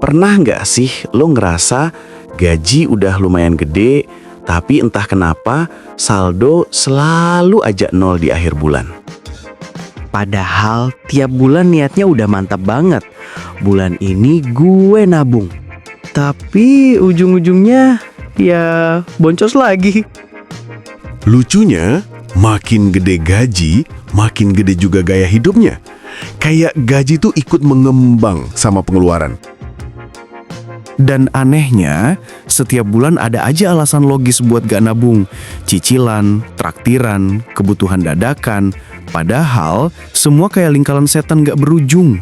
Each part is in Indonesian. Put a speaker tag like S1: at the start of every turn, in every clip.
S1: Pernah nggak sih lo ngerasa gaji udah lumayan gede, tapi entah kenapa saldo selalu aja nol di akhir bulan?
S2: Padahal tiap bulan niatnya udah mantap banget. Bulan ini gue nabung. Tapi ujung-ujungnya ya boncos lagi.
S3: Lucunya, makin gede gaji, makin gede juga gaya hidupnya. Kayak gaji tuh ikut mengembang sama pengeluaran. Dan anehnya, setiap bulan ada aja alasan logis buat gak nabung. Cicilan, traktiran, kebutuhan dadakan. Padahal, semua kayak lingkaran setan gak berujung.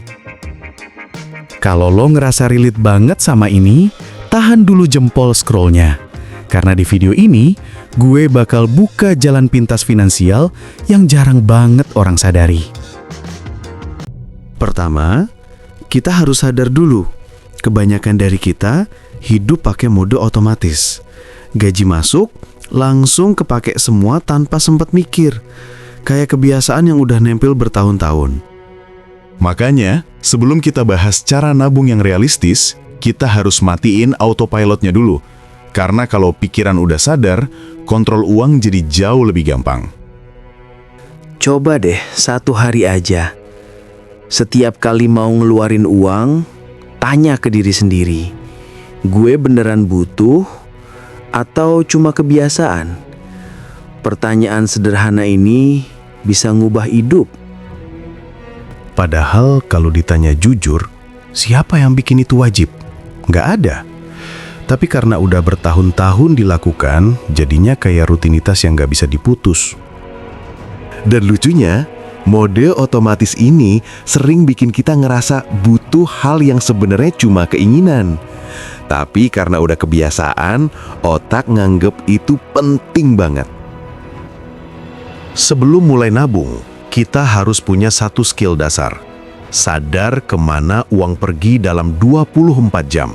S4: Kalau lo ngerasa relate banget sama ini, tahan dulu jempol scrollnya. Karena di video ini, gue bakal buka jalan pintas finansial yang jarang banget orang sadari.
S3: Pertama, kita harus sadar dulu. Kebanyakan dari kita hidup pakai mode otomatis. Gaji masuk, langsung kepake semua tanpa sempat mikir. Kayak kebiasaan yang udah nempel bertahun-tahun. Makanya, sebelum kita bahas cara nabung yang realistis, kita harus matiin autopilotnya dulu. Karena kalau pikiran udah sadar, kontrol uang jadi jauh lebih gampang.
S2: Coba deh 1 hari aja. Setiap kali mau ngeluarin uang, tanya ke diri sendiri, gue beneran butuh atau cuma kebiasaan? Pertanyaan sederhana ini bisa ngubah hidup.
S3: Padahal kalau ditanya jujur, siapa yang bikin itu wajib? Nggak ada. Tapi karena udah bertahun-tahun dilakukan, jadinya kayak rutinitas yang nggak bisa diputus. Dan lucunya, mode otomatis ini sering bikin kita ngerasa butuh hal yang sebenarnya cuma keinginan. Tapi karena udah kebiasaan, otak nganggep itu penting banget. Sebelum mulai nabung, kita harus punya satu skill dasar. Sadar kemana uang pergi dalam 24 jam.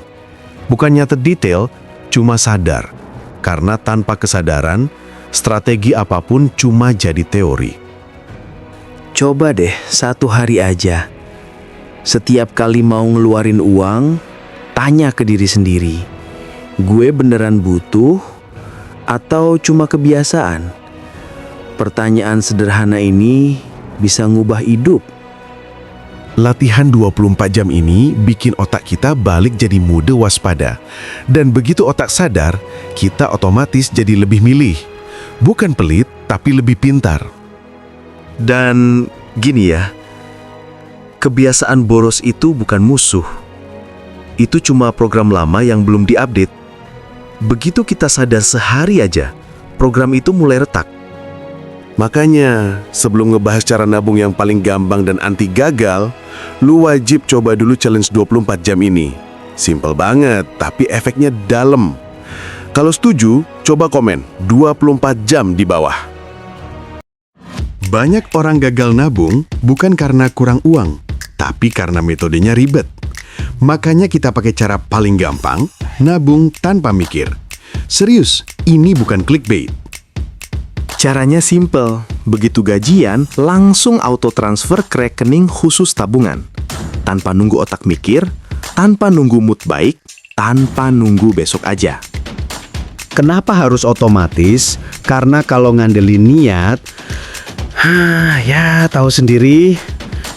S3: Bukan nyatet detail, cuma sadar. Karena tanpa kesadaran, strategi apapun cuma jadi teori.
S2: Coba deh 1 hari aja. Setiap kali mau ngeluarin uang, tanya ke diri sendiri, gue beneran butuh atau cuma kebiasaan? Pertanyaan sederhana ini bisa ngubah hidup.
S3: Latihan 24 jam ini bikin otak kita balik jadi mode waspada. Dan begitu otak sadar, kita otomatis jadi lebih milih. Bukan pelit, tapi lebih pintar.
S5: Dan gini ya, kebiasaan boros itu bukan musuh. Itu cuma program lama yang belum diupdate. Begitu kita sadar sehari aja, program itu mulai retak.
S3: Makanya, sebelum ngebahas cara nabung yang paling gampang dan anti gagal, lu wajib coba dulu challenge 24 jam ini. Simple banget, tapi efeknya dalam. Kalau setuju, coba komen 24 jam di bawah. Banyak orang gagal nabung bukan karena kurang uang, tapi karena metodenya ribet. Makanya kita pakai cara paling gampang, nabung tanpa mikir. Serius, ini bukan clickbait.
S6: Caranya simple, begitu gajian langsung auto transfer ke rekening khusus tabungan. Tanpa nunggu otak mikir, tanpa nunggu mood baik, tanpa nunggu besok aja.
S4: Kenapa harus otomatis? Karena kalau ngandelin niat, ya tahu sendiri,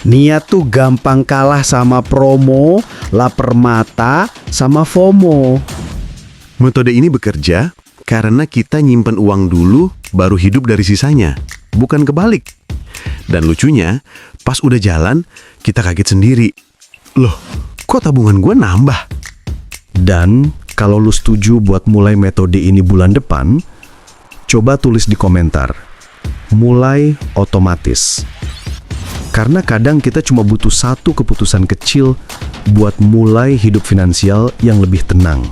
S4: niat tuh gampang kalah sama promo, lapar mata, sama FOMO.
S3: Metode ini bekerja karena kita nyimpen uang dulu, baru hidup dari sisanya. Bukan kebalik. Dan lucunya, pas udah jalan, kita kaget sendiri. Loh, kok tabungan gue nambah?
S4: Dan kalau lu setuju buat mulai metode ini bulan depan, coba tulis di komentar. Mulai otomatis. Karena kadang kita cuma butuh satu keputusan kecil buat mulai hidup finansial yang lebih tenang.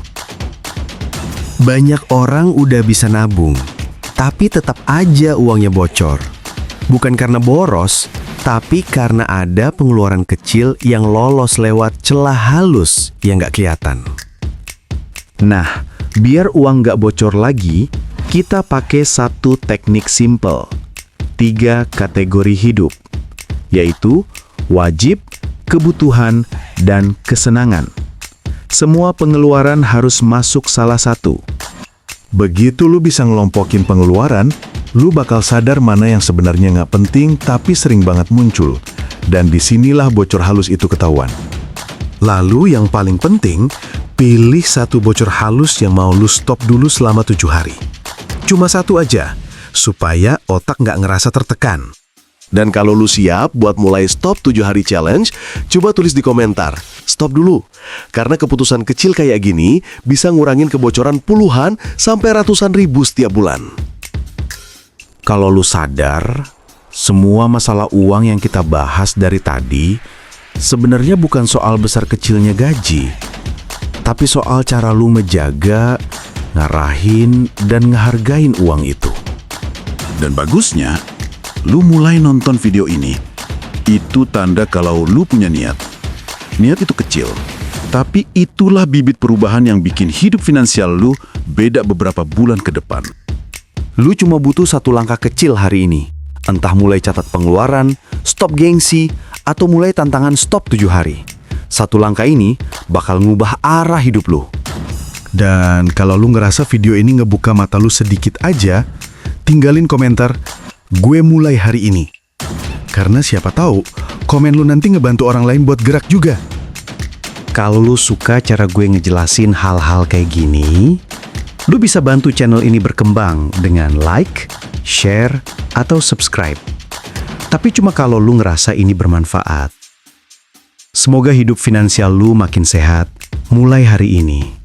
S3: Banyak orang udah bisa nabung, tapi tetap aja uangnya bocor. Bukan karena boros, tapi karena ada pengeluaran kecil yang lolos lewat celah halus yang nggak kelihatan.
S4: Nah, biar uang nggak bocor lagi, kita pakai satu teknik simple. 3 kategori hidup, yaitu wajib, kebutuhan, dan kesenangan. Semua pengeluaran harus masuk salah satu.
S3: Begitu lu bisa ngelompokin pengeluaran, lu bakal sadar mana yang sebenarnya nggak penting tapi sering banget muncul. Dan disinilah bocor halus itu ketahuan. Lalu yang paling penting, pilih satu bocor halus yang mau lu stop dulu selama 7 hari. Cuma satu aja, supaya otak nggak ngerasa tertekan.
S5: Dan kalau lu siap buat mulai stop 7 hari challenge, coba tulis di komentar. Stop dulu. Karena keputusan kecil kayak gini bisa ngurangin kebocoran puluhan sampai ratusan ribu setiap bulan.
S1: Kalau lu sadar, semua masalah uang yang kita bahas dari tadi sebenarnya bukan soal besar kecilnya gaji, tapi soal cara lu menjaga, ngarahin, dan ngehargain uang itu.
S7: Dan bagusnya, lu mulai nonton video ini. Itu tanda kalau lu punya niat. Niat itu kecil, tapi itulah bibit perubahan yang bikin hidup finansial lu beda beberapa bulan ke depan.
S1: Lu cuma butuh satu langkah kecil hari ini. Entah mulai catat pengeluaran, stop gengsi, atau mulai tantangan stop 7 hari. Satu langkah ini bakal ngubah arah hidup lu.
S3: Dan kalau lu ngerasa video ini ngebuka mata lu sedikit aja, tinggalin komentar, "Gue mulai hari ini." Karena siapa tahu, komen lu nanti ngebantu orang lain buat gerak juga.
S1: Kalau lu suka cara gue ngejelasin hal-hal kayak gini, lu bisa bantu channel ini berkembang dengan like, share, atau subscribe. Tapi cuma kalau lu ngerasa ini bermanfaat. Semoga hidup finansial lu makin sehat mulai hari ini.